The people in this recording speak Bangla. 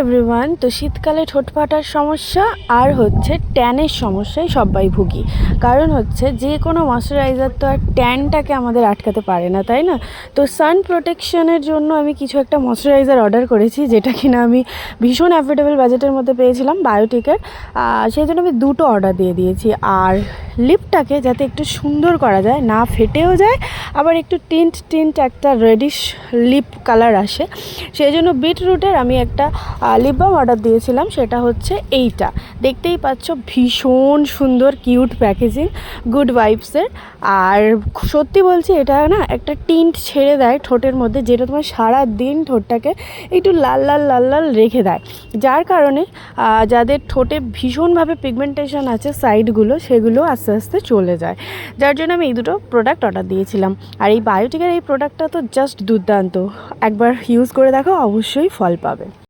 এভরিওয়ান, তো শীতকালে ঠোঁট ফাটার সমস্যা আর হচ্ছে ট্যানের সমস্যায় সবাই ভুগি। কারণ হচ্ছে যে কোনো ময়শ্চারাইজার তো আর ট্যানটাকে আমাদের আটকাতে পারে না, তাই না? তো সান প্রোটেকশনের জন্য আমি কিছু একটা ময়শ্চারাইজার অর্ডার করেছি, যেটা কিনা আমি ভীষণ অ্যাফোর্ডেবল বাজেটের মধ্যে পেয়েছিলাম বায়োটিকের। সেই জন্য আমি দুটো অর্ডার দিয়ে দিয়েছি। আর লিপটাকে যাতে একটু সুন্দর করা যায়, না ফেটেও যায়, আবার একটু টিন্ট একটা রেডিশ লিপ কালার আসে, সেই জন্য বিটরুটের আমি একটা লিপ বাম অর্ডার দিয়েছিলাম। সেটা হচ্ছে এইটা, দেখতেই পাচ্ছ, ভীষণ সুন্দর কিউট প্যাকেজিং, গুড ভাইবসের। আর সত্যি বলছি, এটা না একটা টিন্ট ছেড়ে দেয় ঠোঁটের মধ্যে, যেটা তোমার সারা দিন ঠোঁটটাকে একটু লাল লাল লাল লাল রেখে দেয়, যার কারণে যাদের ঠোঁটে ভীষণভাবে পিগমেন্টেশন আছে সাইডগুলো, সেগুলো আস্তে আস্তে চলে যায়। যার জন্য আমি এই দুটো প্রোডাক্ট অর্ডার দিয়েছিলাম। আর এই বায়োটিকের এই প্রোডাক্টটা তো জাস্ট দুর্দান্ত, একবার ইউজ করে দেখো, অবশ্যই ফল পাবে।